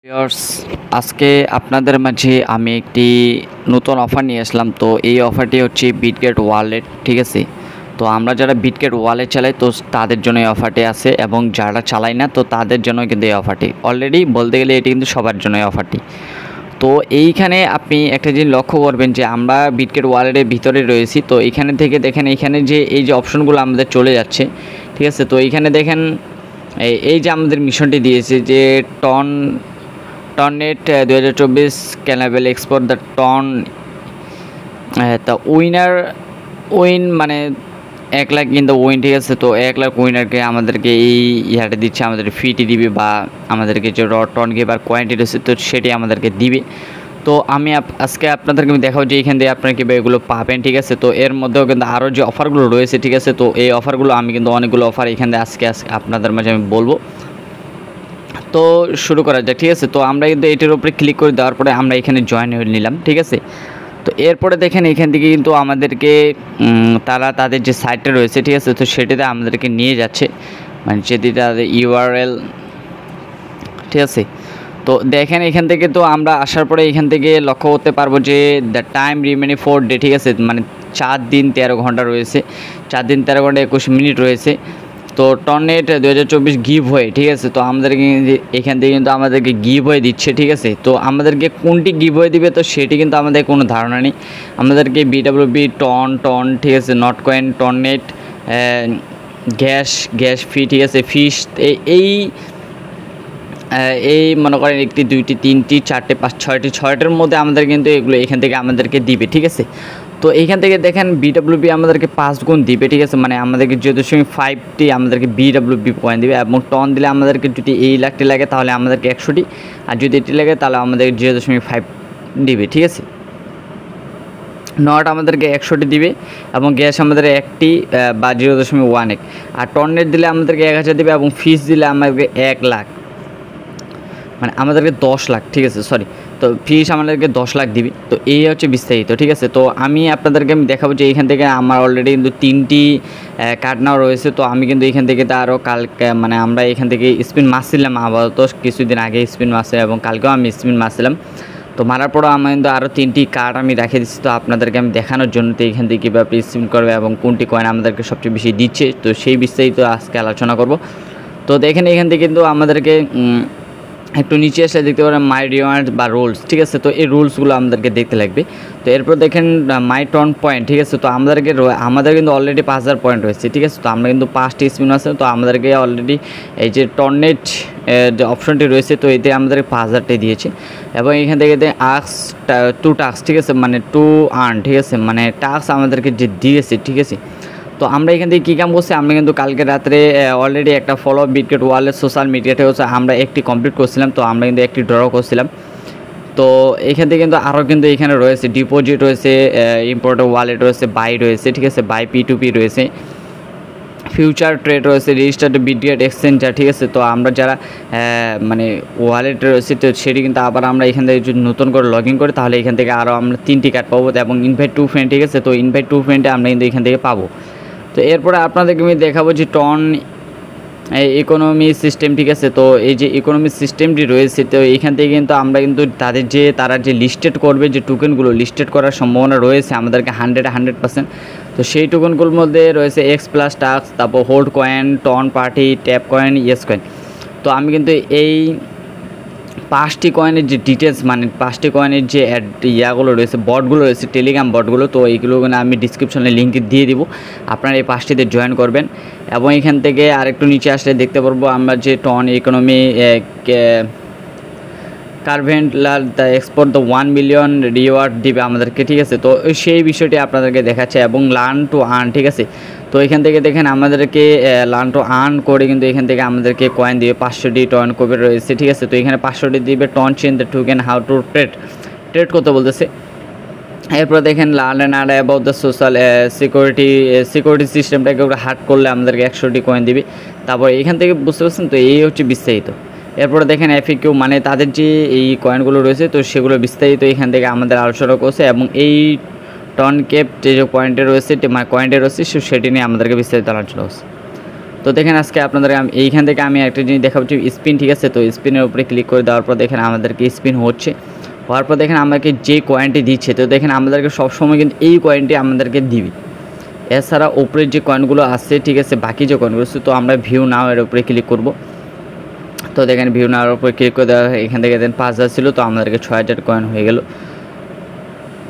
Viewers, আজকে আপনাদের মাঝে আমি একটি নতুন অফার নিয়ে আসলাম। তো এই অফারটি হচ্ছে বিটগেট ওয়ালেট, ঠিক আছে। তো আমরা যারা বিটগেট ওয়ালেট চালাই তো তাদের জন্য এই অফারটি আছে, এবং যারা চালাই না তো তাদের জন্য কিন্তু এই অফারটি অলরেডি বলতে গেলে এটি কিন্তু সবার জন্য এই অফারটি। তো এইখানে আপনি একটা জিনিস লক্ষ্য করবেন যে আমরা বিটগেট ওয়ালেটের ভিতরে রয়েছি। তো এইখানে থেকে দেখেন এইখানে যে এই যে অপশনগুলো আমাদের চলে যাচ্ছে, ঠিক আছে। তো এইখানে দেখেন এই যে আমাদের মিশনটি দিয়েছে যে টননেট 2024 ক্যানাবেল এক্সপোর্ট দ্য টন তা উইন মানে 1 লাখ ইন দ্য উইন, ঠিক আছে। তো 1 লাখ উইনারকে আমাদেরকে এই ইয়াটা দিচ্ছে, আমাদের ফিটি দিবে বা আমাদেরকে যে টন গিভার কোয়ান্টি রয়েছে তো সেটি আমাদেরকে দিবে। তো আমি আজকে আপনাদেরকে আমি দেখাবো যে এখান থেকে আপনারা কীভাবে এগুলো পাবেন, ঠিক আছে। তো এর মধ্যেও কিন্তু আরও যে অফারগুলো রয়েছে, ঠিক আছে। তো এই অফারগুলো আমি কিন্তু অনেকগুলো অফার এখান থেকে আজকে আপনাদের মাঝে আমি বলবো। তো শুরু করা যাক, ঠিক আছে। তো আমরা কিন্তু এটির উপরে ক্লিক করে দেওয়ার পরে আমরা এখানে জয়েন হয়ে নিলাম, ঠিক আছে। তো এরপরে দেখেন এখান থেকে কিন্তু আমাদেরকে তারা তাদের যে সাইটটা রয়েছে, ঠিক আছে, তো সেটিতে আমাদেরকে নিয়ে যাচ্ছে, মানে যেটি তাদের ইউআরএল, ঠিক আছে। তো দেখেন এখান থেকে তো আমরা আসার পরে এখান থেকে লক্ষ্য করতে পারবো যে দ্য টাইম রিমেনিং 4 ডে, ঠিক আছে। মানে 4 দিন 13 ঘন্টা রয়েছে, 4 দিন 13 ঘন্টা 21 মিনিট রয়েছে। তো টননেট 2024 গিভ হয়ে, ঠিক আছে। তো আমাদেরকে এখান থেকে কিন্তু আমাদেরকে গিভ হয়ে দিচ্ছে, ঠিক আছে। তো আমাদেরকে কোনটি গিভ হয়ে দিবে তো সেটি কিন্তু আমাদের কোনো ধারণা নেই। আমাদেরকে বিডাব্লিউবি টন, ঠিক আছে, নট কয়েন, টননেট, গ্যাস ফি, ঠিক আছে, ফিশ, এই মনে করেন 1টি 2টি 3টি 4টে 5 6টার মধ্যে আমাদের কিন্তু এগুলো এখান থেকে আমাদেরকে দিবে, ঠিক আছে। তো এইখান থেকে দেখেন বিডাব্লিউবি আমাদেরকে 5 গুণ দিবে, ঠিক আছে। মানে আমাদেরকে 0.5টি আমাদেরকে বিডাব্লিউবি পয়েন্ট দিবে, এবং টন দিলে আমাদেরকে যদি এই লাখটি লাগে তাহলে আমাদেরকে 100টি, আর যদি এটি লাগে তাহলে আমাদের 0.5 দিবে, ঠিক আছে। নট আমাদেরকে 100টি দিবে, এবং গ্যাস আমাদের 1টি বা 0.1 আর টননেট দিলে আমাদেরকে 1000 দিবে, এবং ফিস দিলে আমাদেরকে 1 লাখ, মানে আমাদেরকে 10 লাখ, ঠিক আছে, সরি। তো ফিস আমাদেরকে 10 লাখ দিবি। তো এই হচ্ছে বিস্তারিত, ঠিক আছে। তো আমি আপনাদেরকে দেখাবো যে এখান থেকে আমার অলরেডি কিন্তু 3টি কার্ড নাও রয়েছে। তো আমি কিন্তু এখান থেকে তো আরও কালকে মানে আমরা এখান থেকে স্পিন মারছিলাম, আপাতত কিছুদিন আগে স্পিন মারছিলাম, এবং কালকেও আমি স্পিন মারছিলাম। তো মারার পরও আমি কিন্তু আরও 3টি কার্ড আমি রেখে দিচ্ছি, তো আপনাদেরকে আমি দেখানোর জন্য। তো এখান থেকে কীভাবে স্পিন করবে এবং কোনটি কয়েন আমাদেরকে সবচেয়ে বেশি দিচ্ছে, তো সেই বিস্তারিত আজকে আলোচনা করব। তো দেখেন এখান থেকে কিন্তু আমাদেরকে একটু নিচে আসলে দেখতে পারেন মাই রিওয়ার্ড বা রুলস, ঠিক আছে। তো এই রুলসগুলো আমাদেরকে দেখতে লাগবে। তো এরপর দেখেন মাই টন পয়েন্ট, ঠিক আছে। তো আমাদের কিন্তু অলরেডি 5000 পয়েন্ট রয়েছে, ঠিক আছে। তো আমরা কিন্তু 5টি স্পিন আছে, তো আমাদেরকে অলরেডি এই যে টননেট যে অপশনটি রয়েছে তো এতে আমাদেরকে 5000টাই দিয়েছে, এবং এখান থেকে আক্স 2 টাস্ক, ঠিক আছে, মানে 2 আর্ন, ঠিক আছে, মানে টাস্ক আমাদেরকে যে দিয়েছে, ঠিক আছে। তো আমরা এখান থেকে কী কাম করছি, আমরা কিন্তু কালকে রাত্রে অলরেডি একটা ফলো বিটগেট ওয়ালেট সোশ্যাল মিডিয়াতে হচ্ছে আমরা একটি কমপ্লিট করছিলাম। তো আমরা কিন্তু একটি ড্র করছিলাম। তো এখান থেকে কিন্তু আরও কিন্তু এখানে রয়েছে ডিপোজিট রয়েছে, ইম্পোর্টেড ওয়ালেট রয়েছে, বাই রয়েছে, ঠিক আছে, বাই P2P রয়েছে, ফিউচার ট্রেড রয়েছে, রেজিস্টার্ড বিটগেট এক্সচেঞ্জার, ঠিক আছে। তো আমরা যারা মানে ওয়ালেট রয়েছে তো সেটি কিন্তু আবার আমরা এখান থেকে যদি নতুন করে লগ ইন করি তাহলে এখান থেকে আরও আমরা 3টি কার্ড পাবো, এবং ইনভাইট টু ফ্রেন্ড, ঠিক আছে। তো ইনভাইট টু ফ্রেন্ডে আমরা কিন্তু এখান থেকে পাবো। তো এরপরে আপনাদেরকে আমি দেখাবো যে টন ইকোনমি সিস্টেম, ঠিক আছে। তো এই যে ইকোনমি সিস্টেমটি রয়েছে তো এইখান থেকে কিন্তু আমরা কিন্তু তারা যে লিস্টেড করবে, যে টোকেনগুলো লিস্টেড করার সম্ভাবনা রয়েছে আমাদেরকে 100%। তো সেই টোকেনগুলোর মধ্যে রয়েছে এক্স প্লাস টাক্স, তারপর hold coin, ton party, tap coin, yes coin. তো আমি কিন্তু এই 5টি কয়েনের যে ডিটেলস, মানে 5টি কয়েনের যে ইয়াগুলো রয়েছে, বটগুলো রয়েছে, টেলিগ্রাম বটগুলো, তো এইগুলো আমি ডিসক্রিপশনে লিঙ্ক দিয়ে দিব, আপনারা এই 5টিতে জয়েন করবেন। এবং এখান থেকে আরেকটু নিচে আসলে দেখতে পারবো আমরা যে টন ইকোনমি কার্ভেন্টলার the export the 1 million reward দিবে আমাদেরকে, ঠিক আছে। তো সেই বিষয়টি আপনাদেরকে দেখাচ্ছে, এবং লার্ন টু আর্ন, ঠিক আছে। তো এখান থেকে দেখেন আমাদেরকে লার্ন টু আর্ন করে কিন্তু এখান থেকে আমাদেরকে কয়েন দিবে, 500টি টন কবে রয়েছে, ঠিক আছে। তো এখানে 500টি দিবে TON chain the token how to trade করতে বলতেছে। এরপর দেখেন learn and about the social security সিস্টেমটাকে হার্ড করলে আমাদেরকে 100টি কয়েন দিবে। তারপর এখান থেকে বুঝতে পারছেন, তো এই হচ্ছে বিস্তারিত। এরপরে দেখেন FAQ, মানে তাদের যে এই কয়েনগুলো রয়েছে তো সেগুলো বিস্তারিত এখান থেকে আমাদের আলোচনা করছে, এবং এই টন কেপ যে পয়েন্টে রয়েছে, মানে কয়েন্টে রয়েছে সেটি নিয়ে আমাদেরকে বিস্তারিত আলোচনা করছে। তো তো দেখেন আজকে আপনাদের এইখান থেকে আমি একটা জিনিস দেখাবো স্পিন, ঠিক আছে। তো স্পিনের উপরে ক্লিক করে দেওয়ার পর দেখেন আমাদেরকে স্পিন হচ্ছে, হওয়ার পর দেখেন আমাকে যে কয়েনটি দিচ্ছে, তো দেখেন আমাদেরকে সবসময় কিন্তু এই কয়েনটি আমাদেরকে দিবে। এছাড়া উপরের যে কয়েনগুলো আছে, ঠিক আছে, বাকি যে কয়েনগুলো আছে, তো আমরা ভিউ নাও এর উপরে ক্লিক করব। তো দেখেন ভিউ নাওয়ার উপরে ক্লিক করে দেওয়া হয়, এখান থেকে দেন 5000 ছিল, তো আমাদেরকে 6000 কয়েন হয়ে গেল।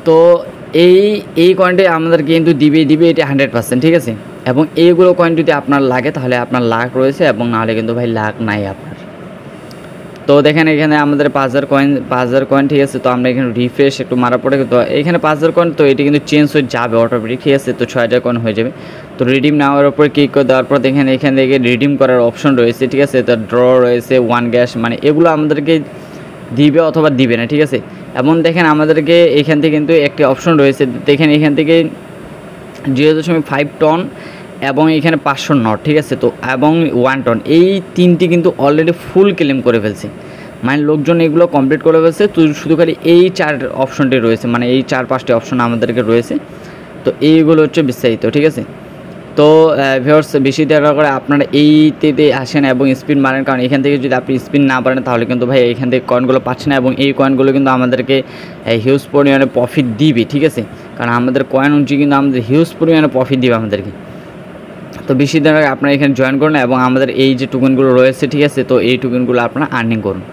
তো এই কয়েনটি আমাদেরকে কিন্তু দিবে এটা 100%, ঠিক আছে। এবং এইগুলো কয়েন যদি আপনার লাগে তাহলে আপনার লাক রয়েছে, এবং নাহলে কিন্তু ভাই লাক নাই আপনার। তো দেখেন এখানে আমাদের 5000 কয়েন, ঠিক আছে। তো আমরা এখানে রিফ্রেশ একটু মারার পরে তো এখানে 5000 কয়েন, তো এটি কিন্তু চেঞ্জ হয়ে যাবে অটোমেটিক, ঠিক আছে। তো 6000 কয়েন হয়ে যাবে। তো রিডিম নেওয়ার উপরে ক্লিক করে দেওয়ার পর দেখেন এখান থেকে রিডিম করার অপশন রয়েছে, ঠিক আছে। তো ড্র রয়েছে, ওয়ান গ্যাস, মানে এগুলো আমাদেরকে দিবে অথবা দিবে না, ঠিক আছে। এবং দেখেন আমাদেরকে এখান থেকে কিন্তু একটি অপশন রয়েছে, দেখেন এখান থেকে 0.5 টন এবং এখানে 500 নট, ঠিক আছে। তো এবং 1 টন, এই তিনটি কিন্তু অলরেডি ফুল ক্লেম করে ফেলছে, মানে লোকজন এগুলো কমপ্লিট করে ফেলছে। তো শুধু খালি এই 4 অপশনটি রয়েছে, মানে এই 4-5টি অপশন আমাদেরকে রয়েছে। তো এইগুলো হচ্ছে বিস্তারিত, ঠিক আছে। তো ভিউয়ার্স, বেশি দেরি করে আপনারা এইতে আসেন এবং স্পিন মারেন, কারণ এখান থেকে যদি আপনি স্পিন না পারেন তাহলে কিন্তু ভাই এখান থেকে কয়েনগুলো পাচ্ছেন না, এবং এই কয়েনগুলো কিন্তু আমাদেরকে হিউজ পরিমাণে প্রফিট দিবে, ঠিক আছে। কারণ আমাদের কয়েন অনুযায়ী কিন্তু আমাদের হিউজ পরিমাণে প্রফিট দিবে আমাদেরকে। তো বেশি দিন আগে আপনারা এখানে জয়েন করুন এবং আমাদের এই যে টোকেনগুলো রয়েছে, ঠিক আছে, তো এই টোকেনগুলো আপনারা আর্নিং করুন।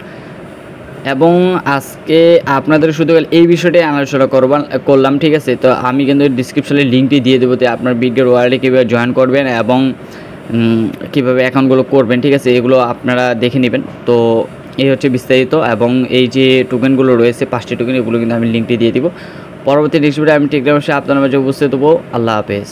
এবং আজকে আপনাদের শুধু এই বিষয়টাই আলোচনা করলাম, ঠিক আছে। তো আমি কিন্তু ডিসক্রিপশনে লিঙ্কটি দিয়ে দেবো, তো আপনার বিগের ওয়ার্ল্ডে কীভাবে জয়েন করবেন এবং কীভাবে অ্যাকাউন্টগুলো করবেন, ঠিক আছে, এগুলো আপনারা দেখে নেবেন। তো এই হচ্ছে বিস্তারিত, এবং এই যে টোকেনগুলো রয়েছে 5টি টোকেন, এগুলো কিন্তু আমি লিঙ্কটি দিয়ে দিব। পরবর্তী নেক্সট ভিডিও আমি টেলিগ্রামে আপনার মাঝে উপস্থিত হবো। আল্লাহ হাফেজ।